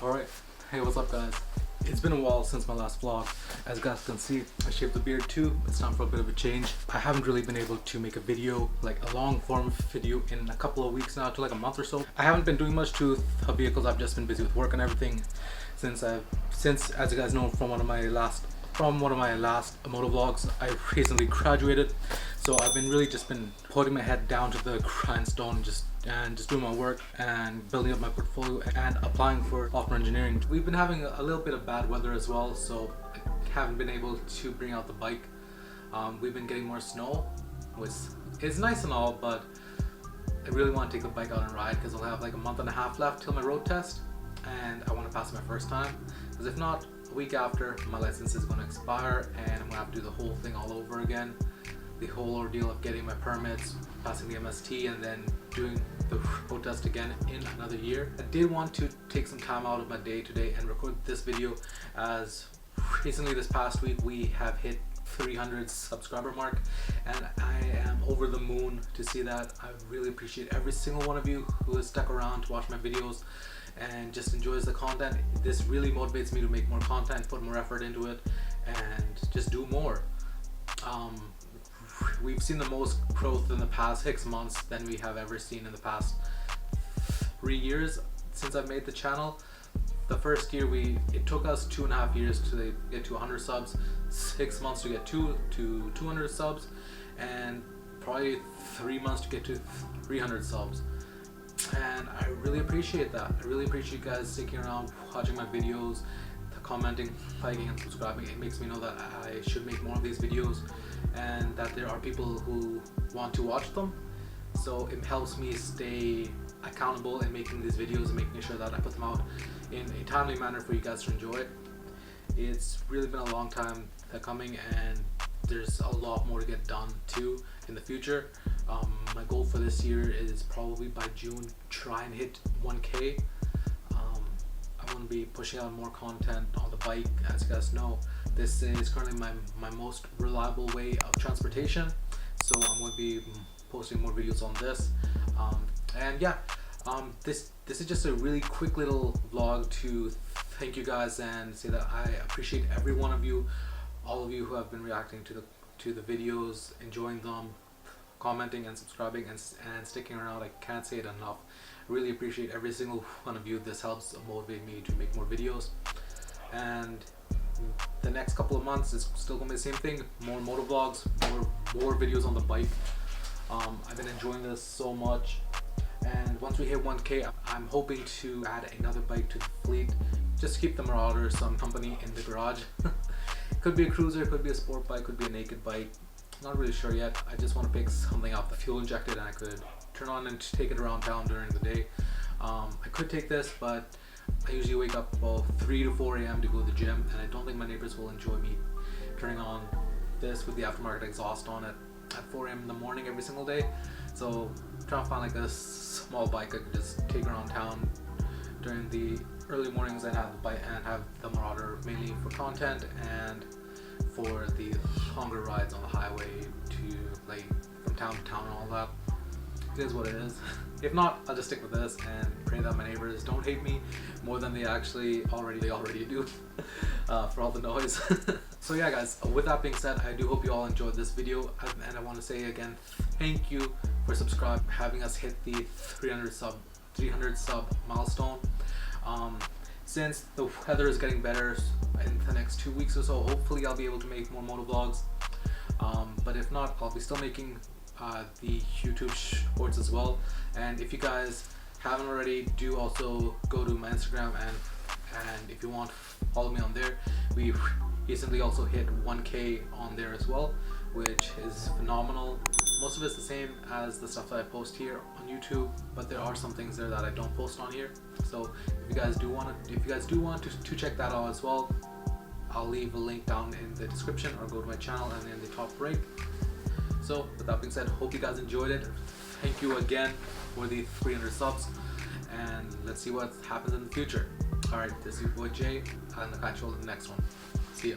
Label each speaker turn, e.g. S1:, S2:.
S1: Alright, hey, what's up guys? It's been a while since my last vlog. As you guys can see, I shaved the beard too. It's time for a bit of a change. I haven't really been able to make a video, like a long form video, in a couple of weeks now, to like a month or so. I haven't been doing much to the vehicles. I've just been busy with work and everything since as you guys know from one of my last moto vlogs, I recently graduated. So I've been really just been putting my head down to the grindstone and just doing my work and building up my portfolio and applying for software engineering. We've been having a little bit of bad weather as well, so I haven't been able to bring out the bike. We've been getting more snow, which is nice and all, but I really want to take the bike out and ride because I'll have like a month and a half left till my road test, and I want to pass my first time, because if not, a week after, my license is going to expire and I'm going to have to do the whole thing all over again. The whole ordeal of getting my permits, passing the MST, and then doing the road test again in another year. I did want to take some time out of my day today and record this video, as recently this past week we have hit 300 subscriber mark, and I am over the moon to see that. I really appreciate every single one of you who has stuck around to watch my videos and just enjoys the content. This really motivates me to make more content, put more effort into it, and just do more. We've seen the most growth in the past 6 months than we have ever seen in the past 3 years since I've made the channel. The first year it took us 2.5 years to get to 100 subs, 6 months to get to 200 subs, and probably 3 months to get to 300 subs. And I really appreciate that. I really appreciate you guys sticking around, watching my videos, commenting, liking, and subscribing. It makes me know that I should make more of these videos and that there are people who want to watch them. So it helps me stay accountable in making these videos and making sure that I put them out in a timely manner for you guys to enjoy. It's really been a long time coming, and there's a lot more to get done too in the future. My goal for this year is probably by June try and hit 1K. I want to be pushing out more content on the bike. As you guys know, this is currently my most reliable way of transportation, so I'm going to be posting more videos on this. And yeah, this is just a really quick little vlog to thank you guys and say that I appreciate every one of you, all of you who have been reacting to the videos, enjoying them, commenting and subscribing and sticking around. I can't say it enough. I really appreciate every single one of you. This helps motivate me to make more videos, and the next couple of months is still gonna be the same thing. More moto vlogs, more videos on the bike. I've been enjoying this so much, and once we hit 1K, I'm hoping to add another bike to the fleet, just to keep the Marauder some company in the garage. Could be a cruiser, could be a sport bike, could be a naked bike. Not really sure yet. I just want to pick something up, fuel injected, and I could turn on and take it around town during the day. I could take this, but I usually wake up about 3 to 4 a.m. to go to the gym, and I don't think my neighbors will enjoy me turning on this with the aftermarket exhaust on it at 4 a.m. in the morning every single day. So I'm trying to find like a small bike I could just take around town during the early mornings and have the bike and have the Marauder mainly for content and for the longer rides on the highway to like from town to town and all that. It is what it is. If not, I'll just stick with this and pray that my neighbors don't hate me more than they already do for all the noise. So yeah guys, with that being said, I do hope you all enjoyed this video, and I want to say again, thank you for subscribing, having us hit the 300 sub milestone. Since the weather is getting better in the next 2 weeks or so, hopefully I'll be able to make more moto vlogs. But if not, I'll be still making the YouTube shorts as well. And if you guys haven't already, do also go to my Instagram and if you want, follow me on there. We recently also hit 1K on there as well, which is phenomenal. Most of it's the same as the stuff that I post here on YouTube, but there are some things there that I don't post on here. So if you guys do want to check that out as well, I'll leave a link down in the description, or go to my channel and in the top right. So with that being said, hope you guys enjoyed it. Thank you again for the 300 subs, and let's see what happens in the future. Alright, this is your boy Jay, and I'll catch you all in the next one. See ya.